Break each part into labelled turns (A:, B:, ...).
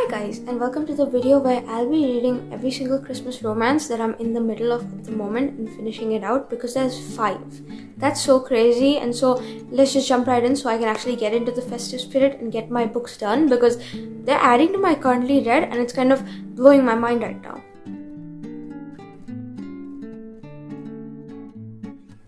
A: guys, and welcome to the video where I'll be reading every single Christmas romance that I'm in the middle of at the moment and finishing it out because there's 5. That's so crazy, and so let's just jump right in so I can actually get into the festive spirit and get my books done because they're adding to my currently read and it's kind of blowing my mind right now.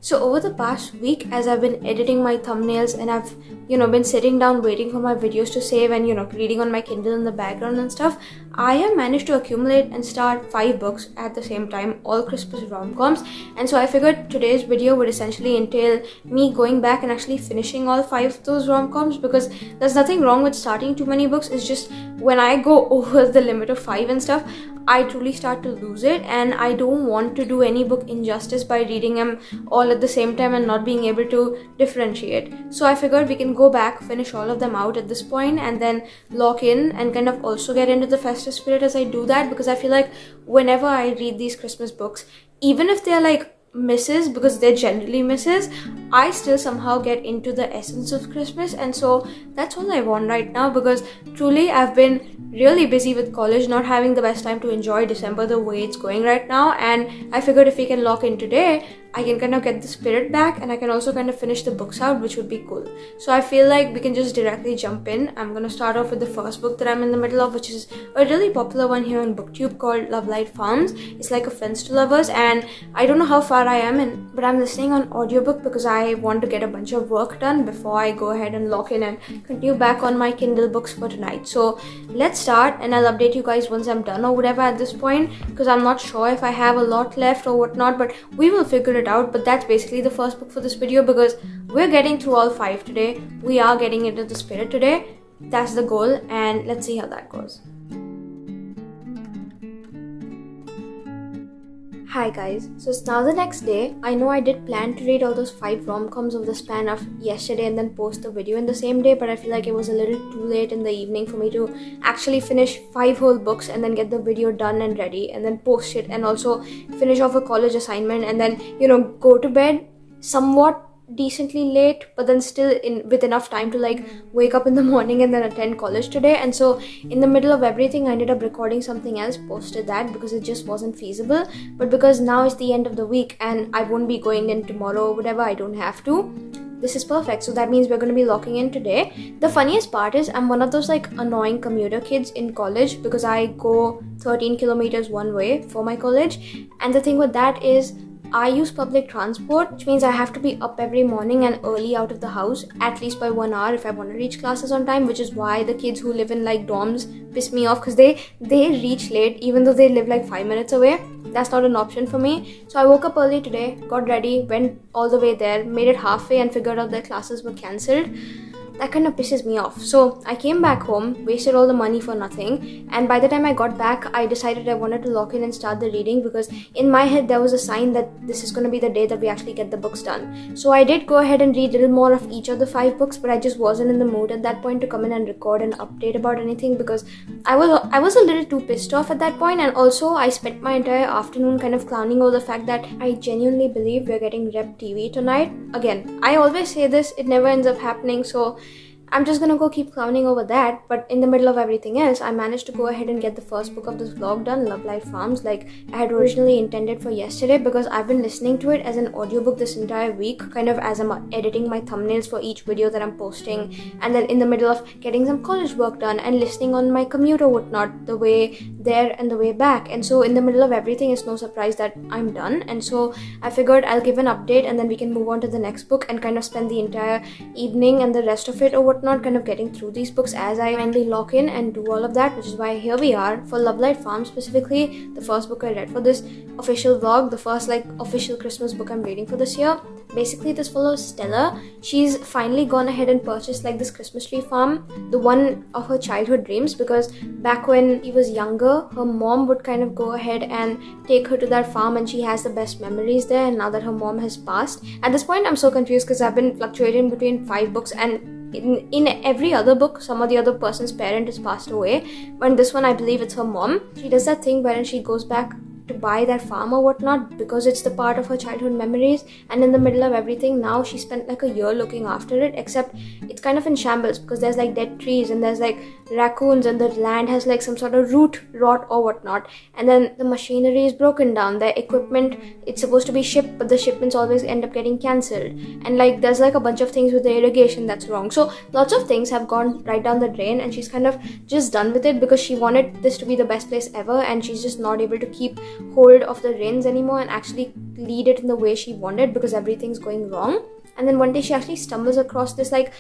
A: So over the past week, as I've been editing my thumbnails and I've been sitting down waiting for my videos to save and reading on my Kindle in the background and stuff, I have managed to accumulate and start 5 books at the same time, all Christmas rom-coms. And so I figured today's video would essentially entail me going back and actually finishing all 5 of those rom-coms, because there's nothing wrong with starting too many books. It's just when I go over the limit of 5 and stuff, I truly start to lose it, and I don't want to do any book injustice by reading them all at the same time and not being able to differentiate. So I figured we can go back, finish all of them out at this point, and then lock in and kind of also get into the festive spirit as I do that, because I feel like whenever I read these Christmas books, even if they're like misses, because they're generally misses, I still somehow get into the essence of Christmas. And so that's all I want right now, because truly I've been really busy with college, not having the best time to enjoy December the way it's going right now. And I figured if we can lock in today, I can kind of get the spirit back, and I can also kind of finish the books out, which would be cool. So I feel like we can just directly jump in. I'm going to start off with the first book that I'm in the middle of, which is a really popular one here on BookTube called Lovelight Farms. It's like a friends to lovers, and I don't know how far I am in, but I'm listening on audiobook because I want to get a bunch of work done before I go ahead and lock in and continue back on my Kindle books for tonight. So let's start, and I'll update you guys once I'm done or whatever at this point, because I'm not sure if I have a lot left or whatnot, but we will figure it out. But that's basically the first book for this video, because we're getting through all 5 today. We are getting into the spirit today. That's the goal, and let's see how that goes. Hi guys, so it's now the next day. I know I did plan to read all those 5 rom-coms over the span of yesterday and then post the video in the same day, but I feel like it was a little too late in the evening for me to actually finish 5 whole books and then get the video done and ready and then post it and also finish off a college assignment and then go to bed somewhat decently late, but then still with enough time to like wake up in the morning and then attend college today. And so in the middle of everything, I ended up recording something else, posted that because it just wasn't feasible. But because now it's the end of the week and I won't be going in tomorrow or whatever, I don't have to, this is perfect. So that means we're going to be locking in today. The funniest part is I'm one of those like annoying commuter kids in college, because I go 13 kilometers one way for my college. And the thing with that is I use public transport, which means I have to be up every morning and early out of the house, at least by 1 hour if I want to reach classes on time, which is why the kids who live in like dorms piss me off, because they reach late even though they live like 5 minutes away. That's not an option for me. So I woke up early today, got ready, went all the way there, made it halfway and figured out that classes were cancelled. That kind of pisses me off. So I came back home, wasted all the money for nothing, and by the time I got back, I decided I wanted to lock in and start the reading, because in my head there was a sign that this is going to be the day that we actually get the books done. So I did go ahead and read a little more of each of the 5 books, but I just wasn't in the mood at that point to come in and record an update about anything, because I was a little too pissed off at that point. And also I spent my entire afternoon kind of clowning over the fact that I genuinely believe we're getting Rep TV tonight. Again, I always say this, it never ends up happening, so I'm just gonna go keep clowning over that. But in the middle of everything else, I managed to go ahead and get the first book of this vlog done, Lovelight Farms, like I had originally intended for yesterday, because I've been listening to it as an audiobook this entire week, kind of as I'm editing my thumbnails for each video that I'm posting, and then in the middle of getting some college work done and listening on my commute or whatnot, the way there and the way back. And so in the middle of everything, it's no surprise that I'm done. And so I figured I'll give an update and then we can move on to the next book and kind of spend the entire evening and the rest of it or whatnot kind of getting through these books as I finally lock in and do all of that, which is why here we are for Lovelight Farm, specifically the first book I read for this official vlog, the first like official Christmas book I'm reading for this year. Basically this follows Stella. She's finally gone ahead and purchased like this Christmas tree farm, the one of her childhood dreams, because back when she was younger, her mom would kind of go ahead and take her to that farm and she has the best memories there. And now that her mom has passed, at this point I'm so confused because I've been fluctuating between 5 books, and in every other book, some of the other person's parent has passed away. But in this one, I believe it's her mom. She does that thing wherein she goes back to buy that farm or whatnot because it's the part of her childhood memories, and in the middle of everything now she spent like a year looking after it, except it's kind of in shambles because there's like dead trees and there's like raccoons and the land has like some sort of root rot or whatnot, and then the machinery is broken down, the equipment, it's supposed to be shipped but the shipments always end up getting cancelled, and like there's like a bunch of things with the irrigation that's wrong. So lots of things have gone right down the drain and she's kind of just done with it because she wanted this to be the best place ever, and she's just not able to keep hold of the reins anymore and actually lead it in the way she wanted because everything's going wrong. And then one day she actually stumbles across this like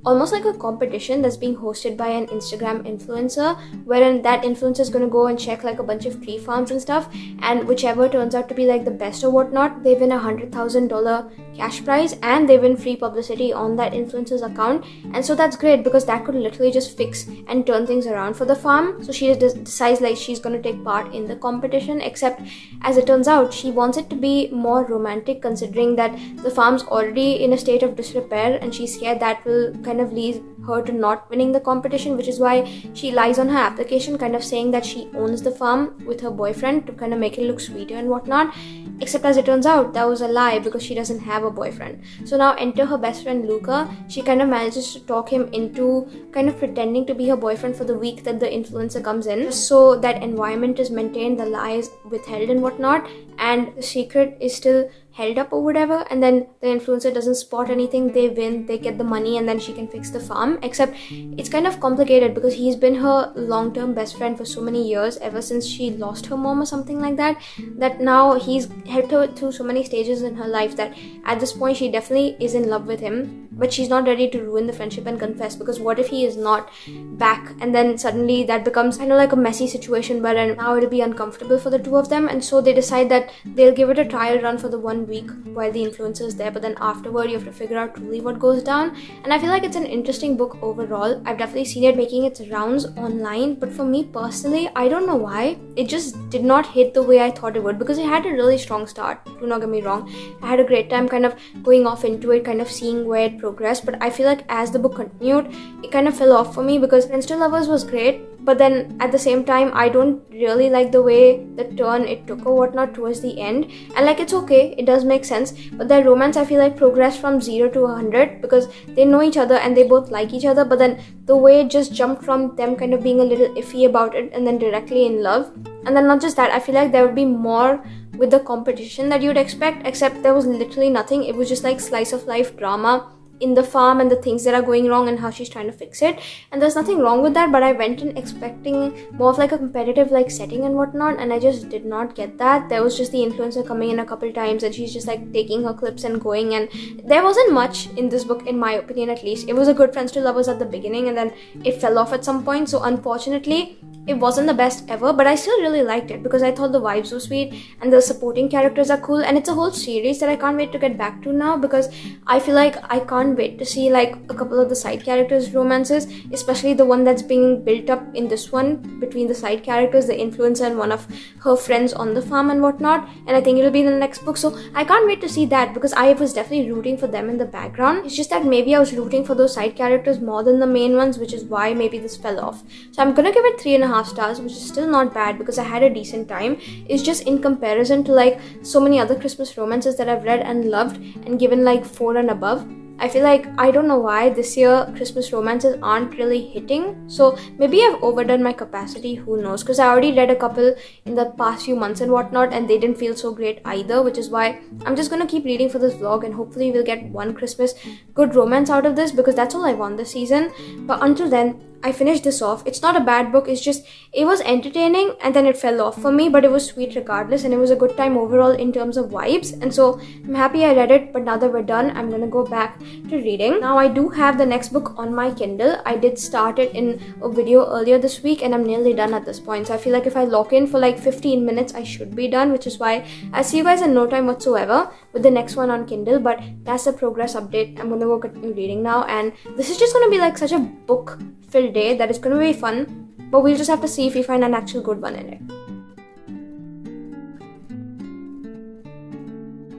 A: almost like a competition that's being hosted by an Instagram influencer, wherein that influencer is going to go and check like a bunch of tree farms and stuff, and whichever turns out to be like the best or whatnot, they win $100,000 cash prize and they win free publicity on that influencer's account. And so that's great because that could literally just fix and turn things around for the farm. So she decides like she's going to take part in the competition, except as it turns out she wants it to be more romantic, considering that the farm's already in a state of disrepair and she's scared that will kind of lead her to not winning the competition, which is why she lies on her application kind of saying that she owns the farm with her boyfriend to kind of make it look sweeter and whatnot, except as it turns out that was a lie because she doesn't have a boyfriend. So now enter her best friend Luca. She kind of manages to talk him into kind of pretending to be her boyfriend for the week that the influencer comes in, just so that environment is maintained, the lie is withheld and whatnot, and the secret is still held up or whatever, and then the influencer doesn't spot anything, they win, they get the money, and then she can fix the farm. Except it's kind of complicated because he's been her long-term best friend for so many years, ever since she lost her mom or something like that, that now he's helped her through so many stages in her life that at this point she definitely is in love with him, but she's not ready to ruin the friendship and confess, because what if he is not back, and then suddenly that becomes kind of like a messy situation wherein now it'll be uncomfortable for the two of them. And so they decide that they'll give it a trial run for the 1 week while the influencer is there, but then afterward you have to figure out truly what goes down. And I feel like it's an interesting book overall. I've definitely seen it making its rounds online, but for me personally, I don't know why, it just did not hit the way I thought it would, because it had a really strong start, do not get me wrong. I had a great time kind of going off into it, kind of seeing where it progressed, but I feel like as the book continued, it kind of fell off for me because Friends to Lovers was great, but then at the same time I don't really like the way the turn it took or whatnot towards the end. And like, it's okay, it does make sense, but their romance I feel like progressed from 0 to 100 because they know each other and they both like each other, but then the way it just jumped from them kind of being a little iffy about it and then directly in love. And then not just that, I feel like there would be more with the competition that you'd expect, except there was literally nothing. It was just like slice of life drama in the farm and the things that are going wrong and how she's trying to fix it, and there's nothing wrong with that, but I went in expecting more of like a competitive like setting and whatnot, and I just did not get that. There was just the influencer coming in a couple times and she's just like taking her clips and going, and there wasn't much in this book in my opinion. At least it was a good Friends to Lovers at the beginning and then it fell off at some point, so unfortunately it wasn't the best ever, but I still really liked it because I thought the vibes were sweet and the supporting characters are cool, and it's a whole series that I can't wait to get back to now because I feel like I can't wait to see like a couple of the side characters' romances, especially the one that's being built up in this one between the side characters, the influencer and one of her friends on the farm and whatnot, and I think it'll be in the next book, so I can't wait to see that because I was definitely rooting for them in the background. It's just that maybe I was rooting for those side characters more than the main ones, which is why maybe this fell off. So I'm gonna give it 3.5 stars, which is still not bad because I had a decent time. It's just in comparison to like so many other Christmas romances that I've read and loved and given like 4 and above, I feel like I don't know why this year Christmas romances aren't really hitting. So maybe I've overdone my capacity, who knows, because I already read a couple in the past few months and whatnot and they didn't feel so great either, which is why I'm just gonna keep reading for this vlog and hopefully we'll get one Christmas good romance out of this because that's all I want this season. But until then, I finished this off. It's not a bad book, it's just it was entertaining and then it fell off for me, but it was sweet regardless and it was a good time overall in terms of vibes, and so I'm happy I read it. But now that we're done, I'm gonna go back to reading. Now I do have the next book on my Kindle. I did start it in a video earlier this week and I'm nearly done at this point, so I feel like if I lock in for like 15 minutes I should be done, which is why I'll see you guys in no time whatsoever with the next one on Kindle. But that's the progress update. I'm gonna go continue reading now, and this is just gonna be like such a book filled day that it's gonna be fun, but we'll just have to see if we find an actual good one in it.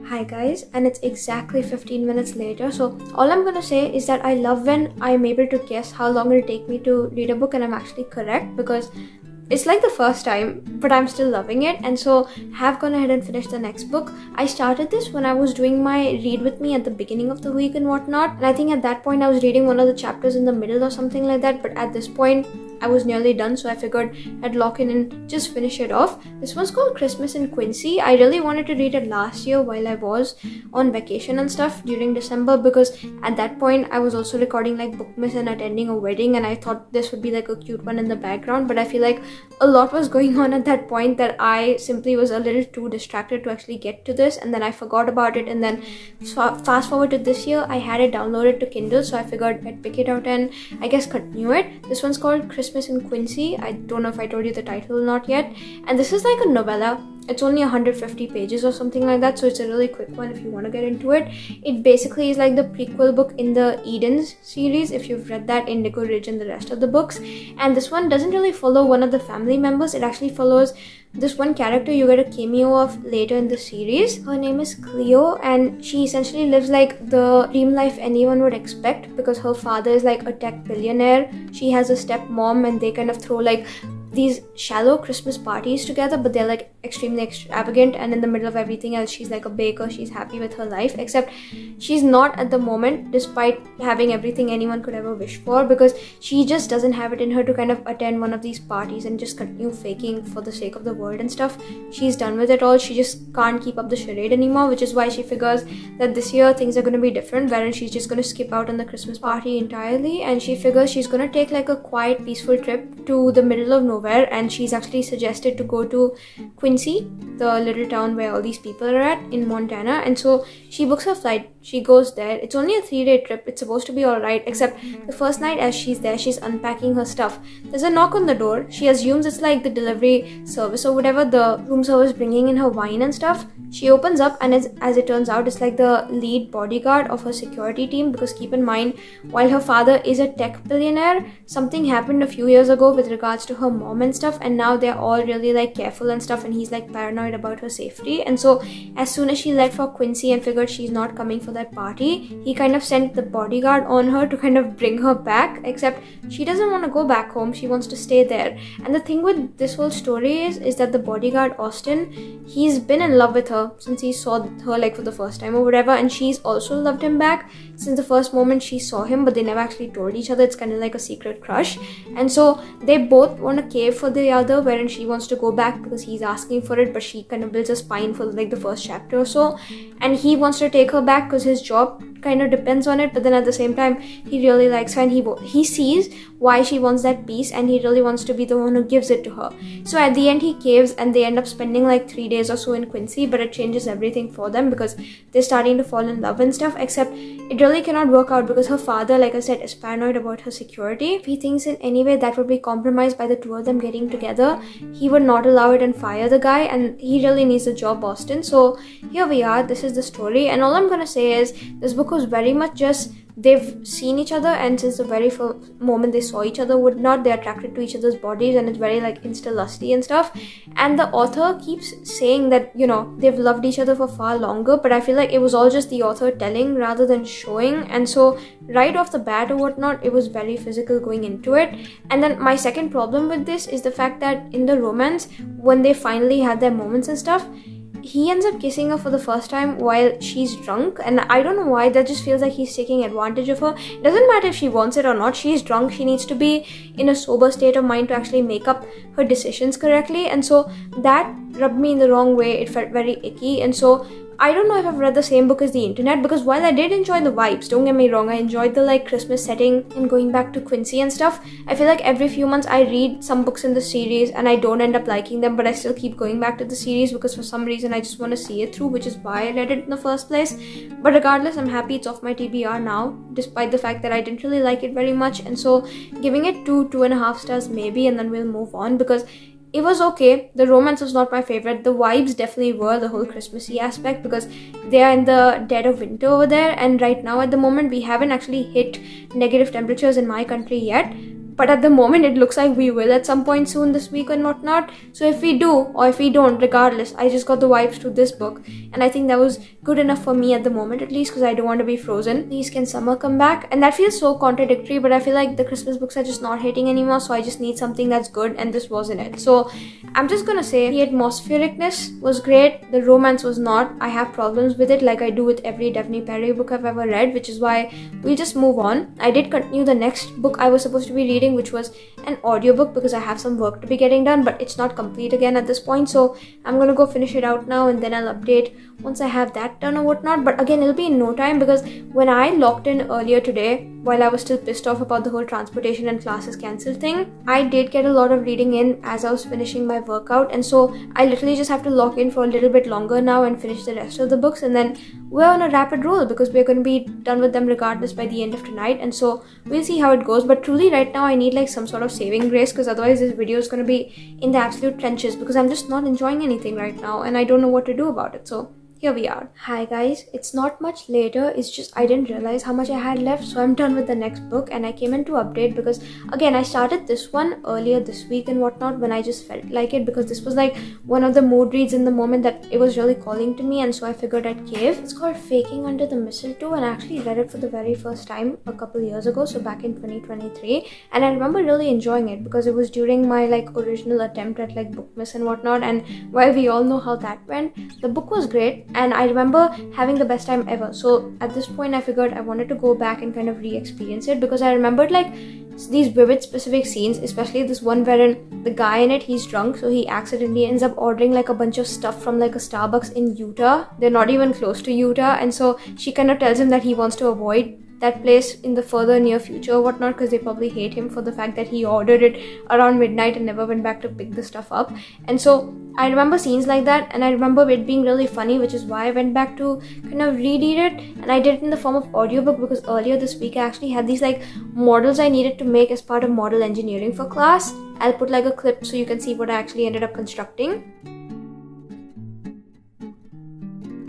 A: Hi guys, and it's exactly 15 minutes later, so all I'm gonna say is that I love when I'm able to guess how long it'll take me to read a book and I'm actually correct, because it's like the first time, but I'm still loving it, and so have gone ahead and finished the next book. I started this when I was doing my read with me at the beginning of the week and whatnot, and I think at that point I was reading one of the chapters in the middle or something like that, but at this point I was nearly done, so I figured I'd lock in and just finish it off. This one's called Christmas in Quincy. I really wanted to read it last year while I was on vacation and stuff during December, because at that point I was also recording like Bookmas and attending a wedding, and I thought this would be like a cute one in the background, but I feel like a lot was going on at that point that I simply was a little too distracted to actually get to this, and then I forgot about it. And then fast forward to this year, I had it downloaded to Kindle, so I figured I'd pick it out and I guess continue it. This one's called Christmas in Quincy. I don't know if I told you the title or not yet, and this is like a novella. It's only 150 pages or something like that, so it's a really quick one if you want to get into it. It basically is like the prequel book in the Edens series, if you've read that, Indigo Ridge and the rest of the books. And this one doesn't really follow one of the family members. It actually follows this one character you get a cameo of later in the series. Her name is Cleo, and she essentially lives like the dream life anyone would expect, because her father is like a tech billionaire. She has a stepmom, and they kind of throw like these shallow Christmas parties together, but they're like extremely extravagant, and in the middle of everything else she's like a baker. She's happy with her life, except she's not at the moment, despite having everything anyone could ever wish for, because she just doesn't have it in her to kind of attend one of these parties and just continue faking for the sake of the world and stuff. She's done with it all. She just can't keep up the charade anymore, which is why she figures that this year things are going to be different, wherein she's just going to skip out on the Christmas party entirely, and she figures she's going to take like a quiet, peaceful trip to the middle of nowhere. And she's actually suggested to go to Quincy, the little town where all these people are at in Montana, and so she books her flight. She goes there. It's only a 3-day trip. It's supposed to be alright, except the first night as she's there, she's unpacking her stuff. There's a knock on the door. She assumes it's like the delivery service or whatever, the room service bringing in her wine and stuff. She opens up, and as it turns out, it's like the lead bodyguard of her security team, because keep in mind, while her father is a tech billionaire, something happened a few years ago with regards to her mom and stuff, and now they're all really like careful and stuff, and he's like paranoid about her safety. And so as soon as she left for Quincy and figured she's not coming for that party, he kind of sent the bodyguard on her to kind of bring her back, except she doesn't want to go back home. She wants to stay there. And the thing with this whole story is that the bodyguard, Austin, he's been in love with her since he saw her like for the first time or whatever, and she's also loved him back since the first moment she saw him, but they never actually told each other. It's kind of like a secret crush. And so they both want to cave for the other, wherein she wants to go back because he's asking for it, but she kind of builds a spine for like the first chapter or so, and he wants to take her back because his job kind of depends on it. But then at the same time, he really likes her, and he sees why she wants that peace, and he really wants to be the one who gives it to her. So at the end he caves, and they end up spending like 3 days or so in Quincy, but it changes everything for them because they're starting to fall in love and stuff, except it really cannot work out because her father, like I said, is paranoid about her security. If he thinks in any way that would be compromised by the two of them getting together, he would not allow it and fire the guy, and he really needs the job, Austin. So here we are. This is the story, and all I'm gonna say is this book was very much just they've seen each other, and since the very first moment they saw each other, they're attracted to each other's bodies, and it's very like insta lusty and stuff. And the author keeps saying that, you know, they've loved each other for far longer, but I feel like it was all just the author telling rather than showing. And so right off the bat or whatnot, it was very physical going into it. And then my second problem with this is the fact that in the romance, when they finally had their moments and stuff, he ends up kissing her for the first time while she's drunk, and I don't know why. That just feels like he's taking advantage of her. It doesn't matter if she wants it or not. She's drunk. She needs to be in a sober state of mind to actually make up her decisions correctly, and so that rubbed me in the wrong way. It felt very icky, and so I don't know if I've read the same book as the internet, because while I did enjoy the vibes, don't get me wrong, I enjoyed the like Christmas setting and going back to Quincy and stuff. I feel like every few months I read some books in the series and I don't end up liking them, but I still keep going back to the series because for some reason I just want to see it through, which is why I read it in the first place. But regardless, I'm happy it's off my TBR now, despite the fact that I didn't really like it very much. And so giving it 2.5 stars maybe, and then we'll move on, because it was okay. The romance was not my favorite. The vibes definitely were, the whole Christmassy aspect, because they are in the dead of winter over there, and right now at the moment we haven't actually hit negative temperatures in my country yet. but at the moment it looks like we will at some point soon this week and whatnot. So if we do or if we don't, regardless, I just got the vibes to this book, and I think that was good enough for me at the moment, at least, because I don't want to be frozen. Please can summer come back? And that feels so contradictory, but I feel like the Christmas books are just not hitting anymore, so I just need something that's good, and this wasn't it. So I'm just gonna say the atmosphericness was great, the romance was not. I have problems with it like I do with every Devney book I've ever read, which is why we'll just move on. I did continue the next book I was supposed to be reading, which was an audiobook, because I have some work to be getting done, but it's not complete again at this point, so I'm gonna go finish it out now, and then I'll update once I have that done or whatnot. But again, it'll be in no time, because when I logged in earlier today, while I was still pissed off about the whole transportation and classes cancelled thing, I did get a lot of reading in as I was finishing my workout, and so I literally just have to log in for a little bit longer now and finish the rest of the books, and then we're on a rapid roll, because we're going to be done with them regardless by the end of tonight, and so we'll see how it goes. But truly right now I need like some sort of saving grace, because otherwise this video is going to be in the absolute trenches, because I'm just not enjoying anything right now and I don't know what to do about it. So here we are. Hi guys, it's not much later, it's just I didn't realize how much I had left, so I'm done with the next book, and I came in to update because again I started this one earlier this week and whatnot when I just felt like it, because this was like one of the mood reads in the moment that it was really calling to me, and so I figured I'd cave. It's called Faking Under the Mistletoe, and I actually read it for the very first time a couple years ago, so back in 2023, and I remember really enjoying it because it was during my like original attempt at like Bookmas and whatnot, and while we all know how that went, the book was great and I remember having the best time ever. So at this point I figured I wanted to go back and kind of re-experience it, because I remembered like these vivid specific scenes, especially this one wherein the guy in it, he's drunk, so he accidentally ends up ordering like a bunch of stuff from like a Starbucks in Utah. They're not even close to Utah, and so she kind of tells him that he wants to avoid that place in the further near future or whatnot, because they probably hate him for the fact that he ordered it around midnight and never went back to pick the stuff up. And so I remember scenes like that, and I remember it being really funny, which is why I went back to kind of reread it, and I did it in the form of audiobook, because earlier this week I actually had these like models I needed to make as part of model engineering for class. I'll put like a clip so you can see what I actually ended up constructing.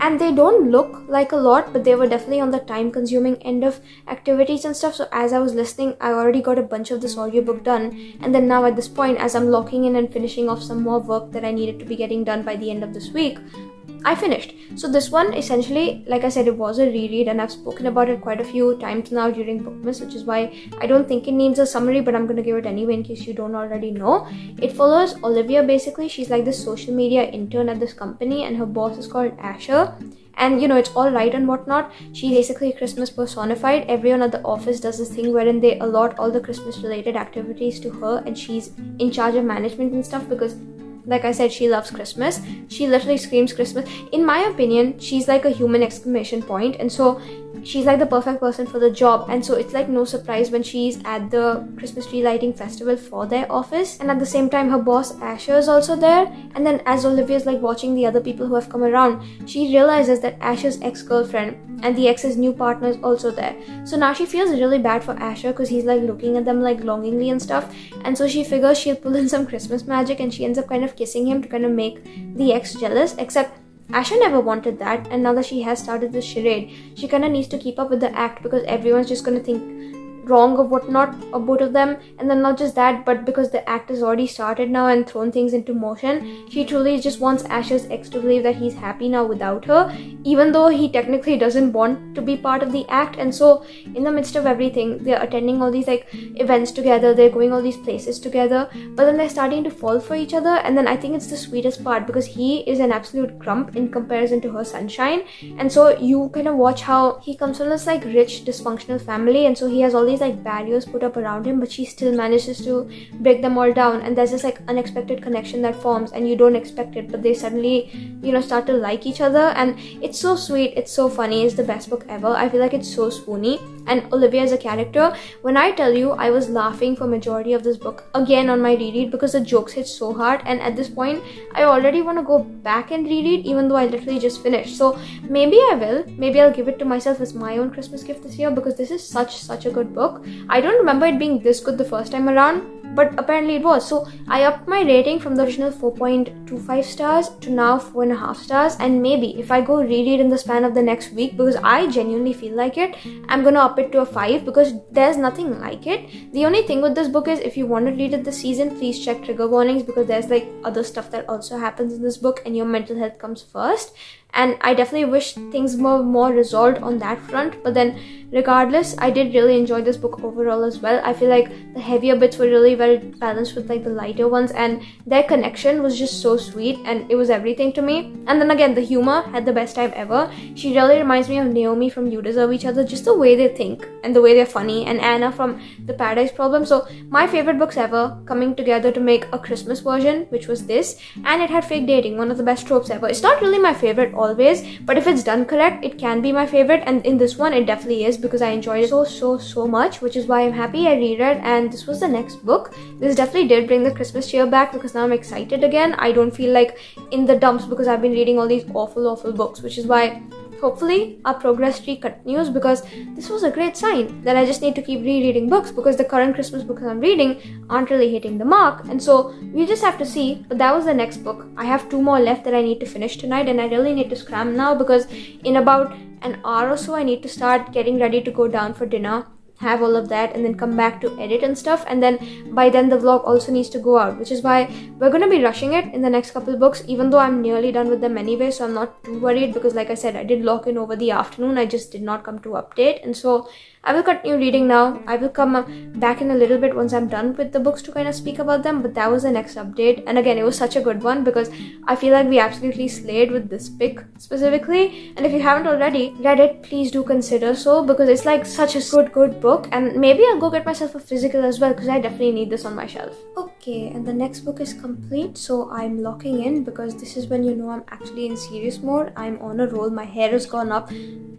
A: And they don't look like a lot, but they were definitely on the time-consuming end of activities and stuff. So as I was listening, I already got a bunch of this audiobook done. And then now at this point, as I'm locking in and finishing off some more work that I needed to be getting done by the end of this week, I finished. So this one, essentially, like I said, it was a reread, and I've spoken about it quite a few times now during Bookmas, which is why I don't think it needs a summary, but I'm going to give it anyway in case you don't already know. It follows Olivia, basically. She's like this social media intern at this company, and her boss is called Asher. And you know, it's all right and whatnot. She's basically Christmas personified. Everyone at the office does this thing wherein they allot all the Christmas related activities to her, and she's in charge of management and stuff, because like I said, she loves Christmas. She literally screams Christmas. In my opinion, she's like a human exclamation point, and so she's like the perfect person for the job. And so it's like no surprise when she's at the Christmas tree lighting festival for their office, and at the same time her boss Asher is also there. And then as Olivia's like watching the other people who have come around, she realizes that Asher's ex-girlfriend and the ex's new partner is also there. So now she feels really bad for Asher, because he's like looking at them like longingly and stuff, and so she figures she'll pull in some Christmas magic, and she ends up kind of kissing him to kind of make the ex jealous. Except Asher never wanted that, and now that she has started this charade, she kind of needs to keep up with the act, because everyone's just going to think wrong of whatnot of both of them. And then not just that, but because the act has already started now and thrown things into motion, she truly just wants Asher's ex to believe that he's happy now without her, even though he technically doesn't want to be part of the act. And so in the midst of everything, they're attending all these like events together, they're going all these places together, but then they're starting to fall for each other. And then I think it's the sweetest part, because he is an absolute grump in comparison to her sunshine, and so you kind of watch how he comes from this like rich dysfunctional family, and so he has all these like barriers put up around him, but she still manages to break them all down. And there's this like unexpected connection that forms, and you don't expect it, but they suddenly, you know, start to like each other. And it's so sweet, it's so funny, it's the best book ever. I feel like it's so spoony, and Olivia is a character. When I tell you, I was laughing for majority of this book again on my reread, because the jokes hit so hard, and at this point I already want to go back and reread, even though I literally just finished. So maybe I will, maybe I'll give it to myself as my own Christmas gift this year, because this is such a good book. I don't remember it being this good the first time around, but apparently it was. So I upped my rating from the original 4.25 stars to now 4.5 stars, and maybe if I go read it in the span of the next week, because I genuinely feel like it, I'm gonna up it to a 5 because there's nothing like it. The only thing with this book is if you want to read it this season, please check trigger warnings, because there's like other stuff that also happens in this book and your mental health comes first. And I definitely wish things were more resolved on that front. But then regardless, I did really enjoy this book overall as well. I feel like the heavier bits were really well balanced with like the lighter ones, and their connection was just so sweet and it was everything to me. And then again, the humor had the best time ever. She really reminds me of Naomi from You Deserve Each Other, just the way they think and the way they're funny, and Anna from The Paradise Problem. So my favorite books ever coming together to make a Christmas version, which was this. And it had fake dating, one of the best tropes ever. It's not really my favorite always, but if it's done correct, it can be my favorite, and in this one it definitely is, because I enjoyed it so much, which is why I'm happy I read it. And this was the next book. This definitely did bring the Christmas cheer back, because now I'm excited again. I don't feel like in the dumps because I've been reading all these awful books, which is why hopefully our progress streak continues, because this was a great sign that I just need to keep rereading books, because the current Christmas books I'm reading aren't really hitting the mark, and so we just have to see. But that was the next book. I have 2 more left that I need to finish tonight, and I really need to scram now, because in about an hour or so I need to start getting ready to go down for dinner, have all of that, and then come back to edit and stuff. And then by then the vlog also needs to go out, which is why we're gonna be rushing it in the next couple of books, even though I'm nearly done with them anyway, so I'm not too worried, because like I said, I did lock in over the afternoon. I just did not come to update, and so I will continue reading now. I will come back in a little bit once I'm done with the books to kind of speak about them, but that was the next update. And again, it was such a good one, because I feel like we absolutely slayed with this pick specifically. And if you haven't already read it, please do consider so, because it's like such a good book. And maybe I'll go get myself a physical as well, because I definitely need this on my shelf. Okay, and the next book is complete, so I'm locking in, because this is when you know I'm actually in serious mode. I'm on a roll, my hair has gone up.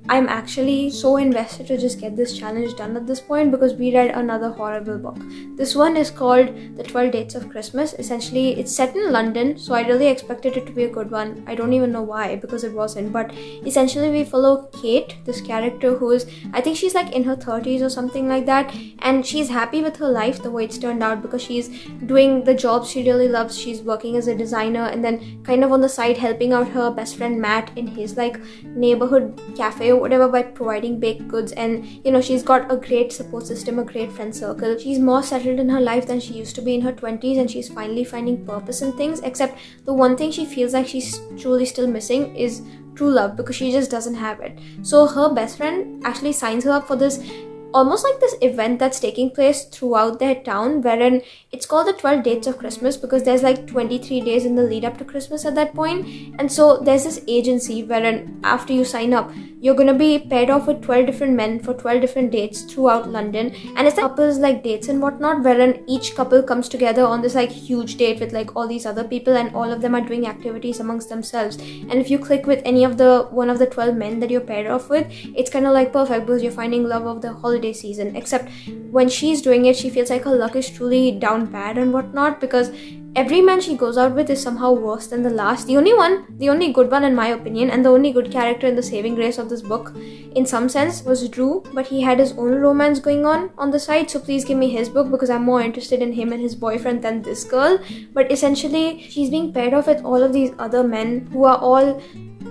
A: I'm actually so invested to just get this challenge done at this point, because we read another horrible book. This one is called The 12 Dates of Christmas. Essentially, it's set in London, so I really expected it to be a good one. I don't even know why, because it wasn't. But essentially, we follow Kate, this character who is, I think she's like in her 30s or something like that, and she's happy with her life the way it's turned out, because she's doing the job she really loves. She's working as a designer, and then kind of on the side helping out her best friend Matt in his like neighborhood cafe or whatever by providing baked goods. And you know, she's got a great support system, a great friend circle. She's more settled in her life than she used to be in her 20s, and she's finally finding purpose in things, except the one thing she feels like she's truly still missing is true love, because she just doesn't have it. So her best friend actually signs her up for this almost like this event that's taking place throughout their town, wherein it's called the 12 Dates of Christmas, because there's like 23 days in the lead up to Christmas at that point. And so there's this agency wherein after you sign up, you're gonna be paired off with 12 different men for 12 different dates throughout London. And it's like couples like dates and whatnot, wherein each couple comes together on this like huge date with like all these other people, and all of them are doing activities amongst themselves. And if you click with any of the one of the 12 men that you're paired off with, it's kind of like perfect, because you're finding love of the holiday season. Except when she's doing it, she feels like her luck is truly down bad and whatnot, because every man she goes out with is somehow worse than the last. The only good one in my opinion, and the only good character in the saving grace of this book in some sense was Drew, but he had his own romance going on the side. So please give me his book, because I'm more interested in him and his boyfriend than this girl. But essentially, she's being paired off with all of these other men who are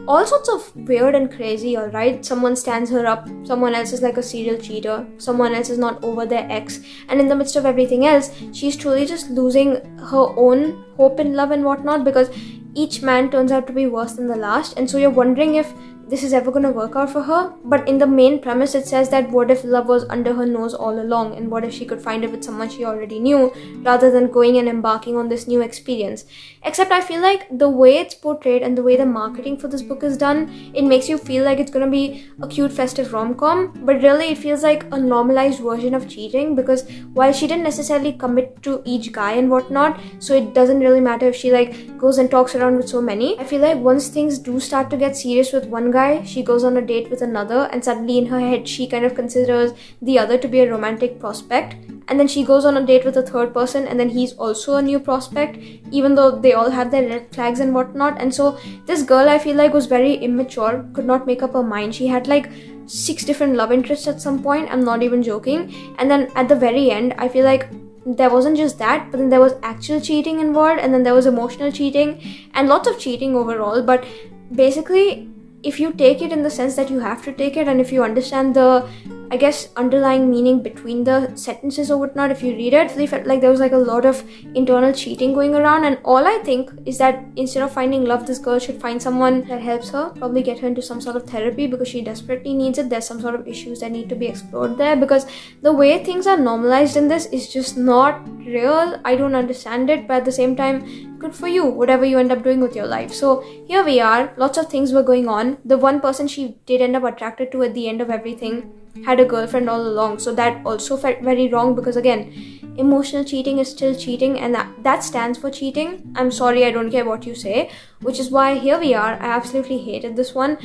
A: all sorts of weird and crazy, alright? Someone stands her up, someone else is like a serial cheater, someone else is not over their ex, and in the midst of everything else, she's truly just losing her own hope in love and whatnot, because each man turns out to be worse than the last. And so you're wondering if this is ever going to work out for her. But in the main premise, it says that what if love was under her nose all along, and what if she could find it with someone she already knew, rather than going and embarking on this new experience. Except I feel like the way it's portrayed and the way the marketing for this book is done, it makes you feel like it's going to be a cute festive rom-com, but really it feels like a normalized version of cheating, because while she didn't necessarily commit to each guy and whatnot, so it doesn't really matter if she like goes and talks around with so many. I feel like once things do start to get serious with one guy, she goes on a date with another, and suddenly in her head she kind of considers the other to be a romantic prospect, and then she goes on a date with a third person, and then he's also a new prospect, even though they all have their red flags and whatnot. And so this girl, I feel like, was very immature, could not make up her mind. She had like 6 different love interests at some point, I'm not even joking. And then at the very end, I feel like there wasn't just that, but then there was actual cheating involved, and then there was emotional cheating and lots of cheating overall. But basically, if you take it in the sense that you have to take it, and if you understand the, I guess, underlying meaning between the sentences or whatnot, if you read it, I really felt like there was like a lot of internal cheating going around. And all I think is that instead of finding love, this girl should find someone that helps her, probably get her into some sort of therapy because she desperately needs it. There's some sort of issues that need to be explored there, because the way things are normalized in this is just not real. I don't understand it, but at the same time, good for you, whatever you end up doing with your life. So here we are, lots of things were going on. The one person she did end up attracted to at the end of everything had a girlfriend all along, so that also felt very wrong, because again, emotional cheating is still cheating, and that stands for cheating. I'm sorry, I don't care what you say, which is why here we are. I absolutely hated this one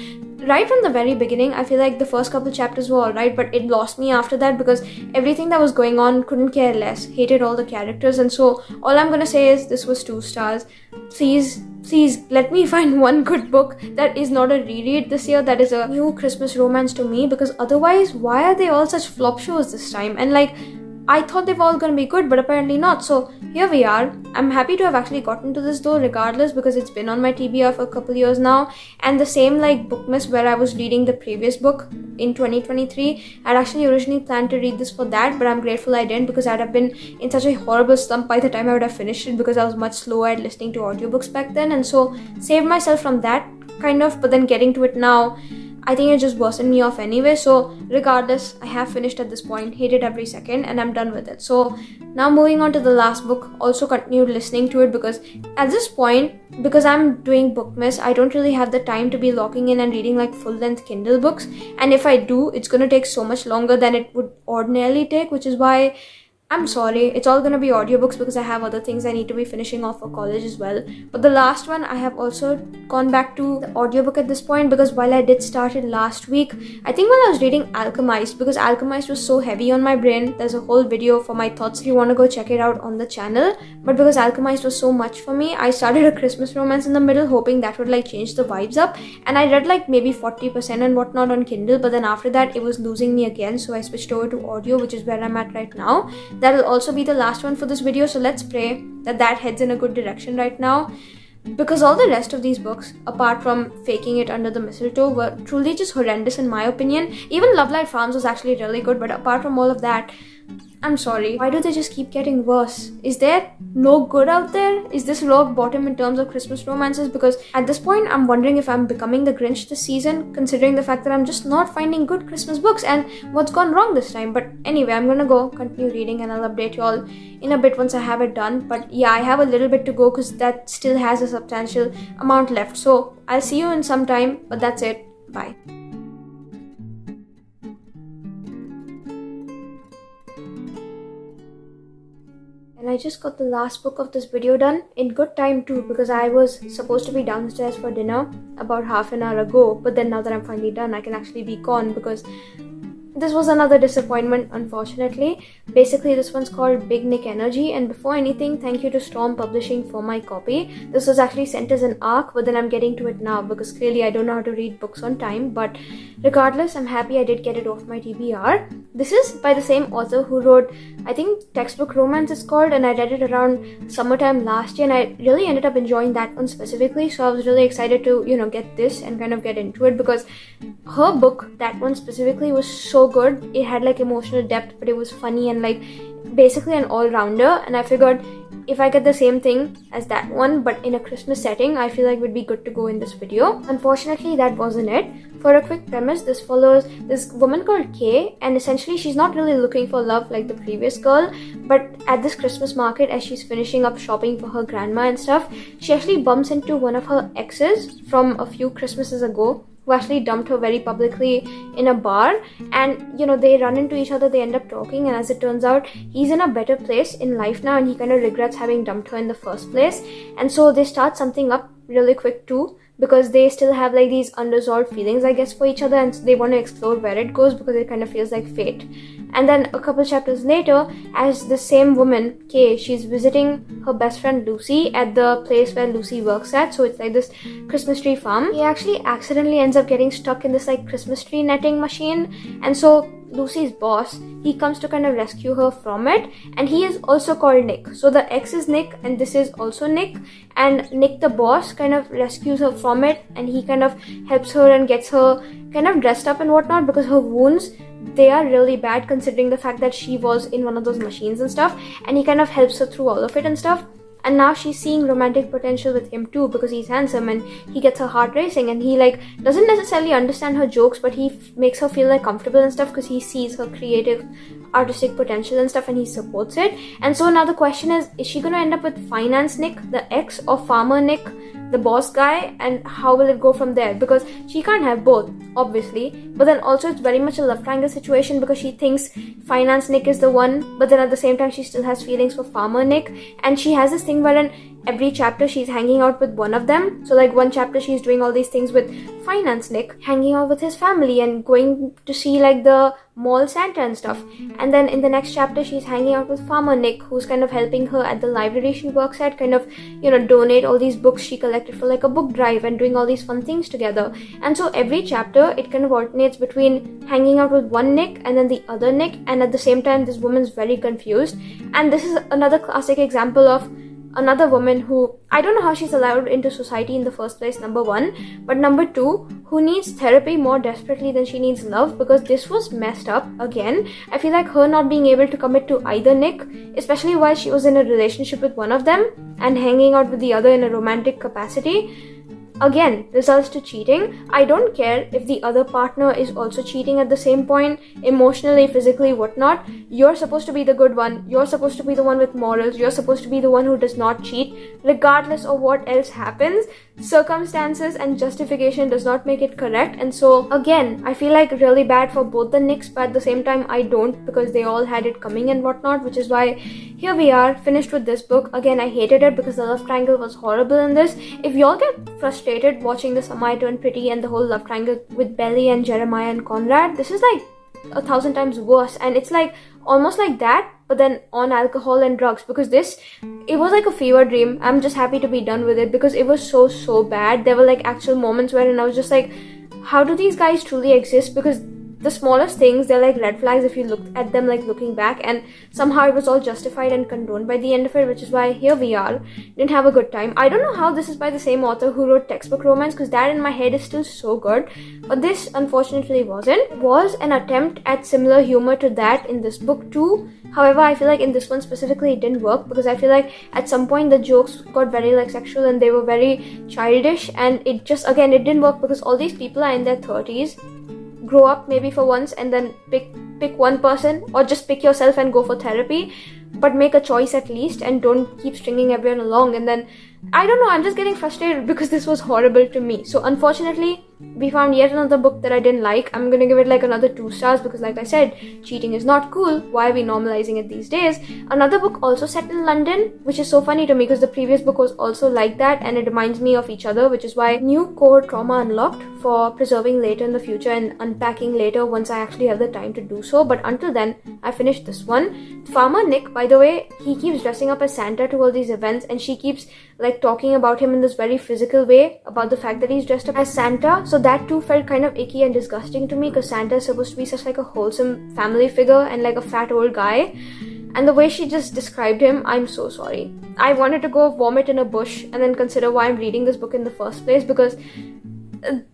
A: right from the very beginning. I feel like the first couple chapters were alright, but it lost me after that, because everything that was going on, couldn't care less, hated all the characters. And so all I'm gonna say is this was 2 stars. Please let me find one good book that is not a reread this year, that is a new Christmas romance to me, because otherwise, why are they all such flop shows this time? And like, I thought they were all gonna be good, but apparently not. So here we are. I'm happy to have actually gotten to this though, regardless, because it's been on my TBR for a couple years now. And the same like Bookmas, where I was reading the previous book in 2023, I'd actually originally planned to read this for that, but I'm grateful I didn't, because I'd have been in such a horrible slump by the time I would have finished it, because I was much slower at listening to audiobooks back then. And so saved myself from that kind of, but then getting to it now, I think it just worsened me off anyway. So regardless, I have finished at this point, hated every second, and I'm done with it. So now moving on to the last book, also continued listening to it, because at this point, because I'm doing Bookmas, I don't really have the time to be logging in and reading like full-length Kindle books. And if I do, it's going to take so much longer than it would ordinarily take, which is why I'm sorry, it's all gonna be audiobooks, because I have other things I need to be finishing off for college as well. But the last one, I have also gone back to the audiobook at this point, because while I did start it last week, I think while I was reading Alchemist, because Alchemist was so heavy on my brain, there's a whole video for my thoughts if you want to go check it out on the channel. But because Alchemist was so much for me, I started a Christmas romance in the middle, hoping that would like change the vibes up. And I read like maybe 40% and whatnot on Kindle, but then after that, it was losing me again. So I switched over to audio, which is where I'm at right now. That will also be the last one for this video, so let's pray that heads in a good direction right now, because all the rest of these books, apart from Faking It Under the Mistletoe, were truly just horrendous in my opinion. Even Lovelight Farms was actually really good, but apart from all of that, I'm sorry, why do they just keep getting worse? Is there no good out there? Is this rock bottom in terms of Christmas romances? Because at this point, I'm wondering if I'm becoming the Grinch this season, considering the fact that I'm just not finding good Christmas books, and what's gone wrong this time. But anyway, I'm gonna go continue reading, and I'll update you all in a bit once I have it done. But yeah, I have a little bit to go, because that still has a substantial amount left. So I'll see you in some time, but that's it. Bye. And I just got the last book of this video done in good time too, because I was supposed to be downstairs for dinner about half an hour ago, but then now that I'm finally done, I can actually be gone, because this was another disappointment, unfortunately. Basically, this one's called Big Nick Energy, and before anything, thank you to Storm Publishing for my copy. This was actually sent as an ARC, but then I'm getting to it now, because clearly I don't know how to read books on time. But regardless, I'm happy I did get it off my TBR. This is by the same author who wrote, I think, Textbook Romance it's called, and I read it around summertime last year, and I really ended up enjoying that one specifically. So I was really excited to, get this and kind of get into it, because her book, that one specifically, was so good. It had like emotional depth, but it was funny and like basically an all-rounder. And I figured if I get the same thing as that one but in a Christmas setting, I feel like it would be good to go in this video. Unfortunately, that wasn't it. For a quick premise, this follows this woman called Kay, and essentially she's not really looking for love like the previous girl, but at this Christmas market, as she's finishing up shopping for her grandma and stuff, she actually bumps into one of her exes from a few Christmases ago, who actually dumped her very publicly in a bar. And they run into each other, they end up talking, and as it turns out, he's in a better place in life now, and he kind of regrets having dumped her in the first place. And so they start something up really quick too, because they still have like these unresolved feelings, I guess, for each other, and they want to explore where it goes, because it kind of feels like fate. And then a couple chapters later, as the same woman, Kay, she's visiting her best friend Lucy at the place where Lucy works at. So it's like this Christmas tree farm. He actually accidentally ends up getting stuck in this like Christmas tree netting machine. And so Lucy's boss, he comes to kind of rescue her from it, and he is also called Nick. So the X is Nick and this is also Nick, and Nick the boss kind of rescues her from it, and he kind of helps her and gets her kind of dressed up and whatnot, because her wounds, they are really bad considering the fact that she was in one of those machines and stuff, and he kind of helps her through all of it and stuff. And now she's seeing romantic potential with him too, because he's handsome and he gets her heart racing, and he like doesn't necessarily understand her jokes, but he makes her feel like comfortable and stuff because he sees her creative artistic potential and stuff, and he supports it. And so now the question is she going to end up with Finance Nick, the ex, or Farmer Nick, the boss guy? And how will it go from there? Because she can't have both, obviously, but then also it's very much a love triangle situation, because she thinks Finance Nick is the one, but then at the same time she still has feelings for Farmer Nick. And she has this thing wherein every chapter she's hanging out with one of them. So like one chapter she's doing all these things with Finance Nick, hanging out with his family and going to see like the mall Santa and stuff. And then in the next chapter she's hanging out with Farmer Nick, who's kind of helping her at the library she works at, kind of, you know, donate all these books she collected for like a book drive, and doing all these fun things together. And so every chapter it kind of alternates between hanging out with one Nick and then the other Nick, and at the same time this woman's very confused. And this is another classic example of another woman who, I don't know how she's allowed into society in the first place, number one, but number two, who needs therapy more desperately than she needs love, because this was messed up again. I feel like her not being able to commit to either Nick, especially while she was in a relationship with one of them and hanging out with the other in a romantic capacity, again results to cheating. I don't care if the other partner is also cheating at the same point, emotionally, physically, whatnot. You're supposed to be the good one. You're supposed to be the one with morals. You're supposed to be the one who does not cheat, regardless of what else happens. Circumstances and justification does not make it correct. And so again, I feel like really bad for both the Nicks, but at the same time I don't, because they all had it coming and whatnot, which is why here we are, finished with this book. Again, I hated it because the love triangle was horrible in this. If y'all get frustrated watching the Summer I Turn Pretty and the whole love triangle with Belly and Jeremiah and Conrad, this is like 1,000 times worse, and it's like almost like that, but then on alcohol and drugs, because this, it was like a fever dream. I'm just happy to be done with it because it was so bad. There were like actual moments wherein I was just like, how do these guys truly exist? Because the smallest things, they're like red flags if you look at them like looking back, and somehow it was all justified and condoned by the end of it, which is why here we are. Didn't have a good time. I don't know how this is by the same author who wrote Textbook Romance, because that in my head is still so good, but this unfortunately wasn't. It was an attempt at similar humor to that in this book too. However, I feel like in this one specifically it didn't work, because I feel like at some point the jokes got very like sexual and they were very childish, and it just, again, it didn't work because all these people are in their 30s. Grow up maybe for once and then pick one person, or just pick yourself and go for therapy, but make a choice at least, and don't keep stringing everyone along. And then I don't know, I'm just getting frustrated because this was horrible to me. So unfortunately, we found yet another book that I didn't like. I'm gonna give it like another 2 stars because, like I said, cheating is not cool. Why are we normalizing it these days? Another book also set in London, which is so funny to me because the previous book was also like that, and it reminds me of each other, which is why new core trauma unlocked for preserving later in the future and unpacking later once I actually have the time to do so. But until then, I finished this one. Farmer Nick, by the way, he keeps dressing up as Santa to all these events, and she keeps like talking about him in this very physical way about the fact that he's dressed up as Santa. So that too felt kind of icky and disgusting to me, because Santa is supposed to be such like a wholesome family figure and like a fat old guy. And the way she just described him, I'm so sorry. I wanted to go vomit in a bush and then consider why I'm reading this book in the first place, because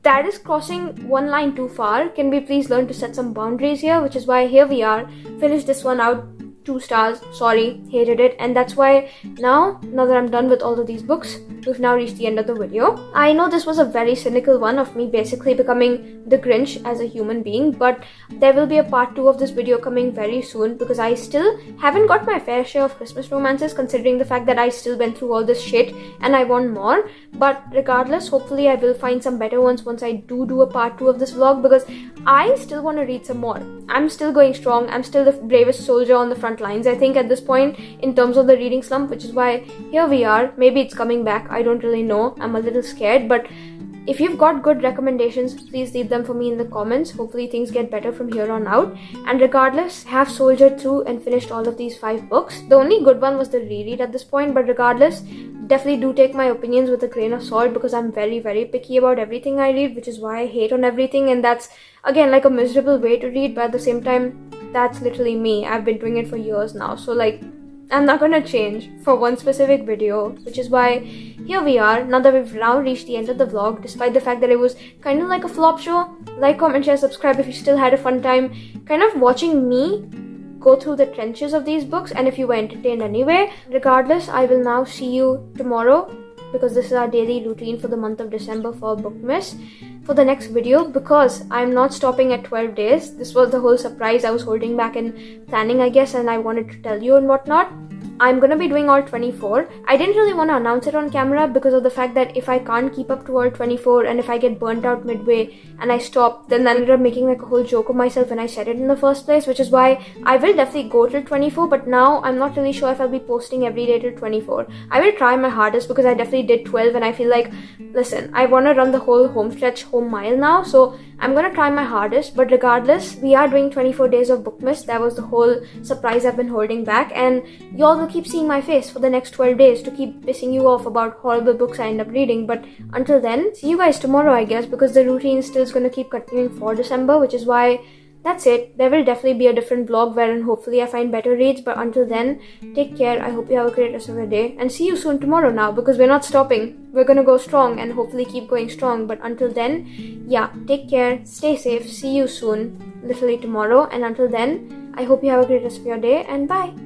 A: that is crossing one line too far. Can we please learn to set some boundaries here? Which is why here we are, finish this one out, 2 stars, sorry, hated it. And that's why now that I'm done with all of these books, we've now reached the end of the video. I know this was a very cynical one of me basically becoming the Grinch as a human being, but there will be a part 2 of this video coming very soon, because I still haven't got my fair share of Christmas romances, considering the fact that I still went through all this shit and I want more. But regardless, hopefully I will find some better ones once I do a part 2 of this vlog, because I still want to read some more. I'm still going strong. I'm still the bravest soldier on the front lines, I think, at this point in terms of the reading slump, which is why here we are. Maybe it's coming back, I don't really know. I'm a little scared, but If you've got good recommendations, please leave them for me in the comments. Hopefully things get better from here on out. And regardless, I have soldiered through and finished all of these 5 books. The only good one was the reread at this point, but regardless, definitely do take my opinions with a grain of salt because I'm very, very picky about everything I read, which is why I hate on everything. And that's, again, like a miserable way to read, but at the same time, that's literally me. I've been doing it for years now. So like, I'm not gonna change for one specific video, which is why here we are, now that we've now reached the end of the vlog, despite the fact that it was kind of like a flop show. Like, comment, share, subscribe if you still had a fun time kind of watching me go through the trenches of these books, and if you were entertained anyway. Regardless, I will now see you tomorrow, because this is our daily routine for the month of December for Bookmas, for the next video, because I'm not stopping at 12 days. This was the whole surprise I was holding back in planning, I guess, and I wanted to tell you and whatnot. I'm gonna be doing all 24. I didn't really want to announce it on camera because of the fact that if I can't keep up to all 24 and if I get burnt out midway and I stop, then I ended up making like a whole joke of myself when I said it in the first place, which is why I will definitely go till 24, but now I'm not really sure if I'll be posting every day till 24. I will try my hardest because I definitely did 12 and I feel like, listen, I want to run the whole home stretch home mile now, so I'm gonna try my hardest. But regardless, we are doing 24 days of Bookmas. That was the whole surprise I've been holding back, and y'all will keep seeing my face for the next 12 days to keep pissing you off about horrible books I end up reading. But until then, see you guys tomorrow, I guess, because the routine still is gonna keep continuing for December, which is why that's it. There will definitely be a different vlog wherein hopefully I find better reads, but until then, take care. I hope you have a great rest of your day, and see you soon tomorrow now, because we're not stopping. We're gonna go strong and hopefully keep going strong. But until then, yeah, take care, stay safe, see you soon, literally tomorrow, and until then, I hope you have a great rest of your day, and bye.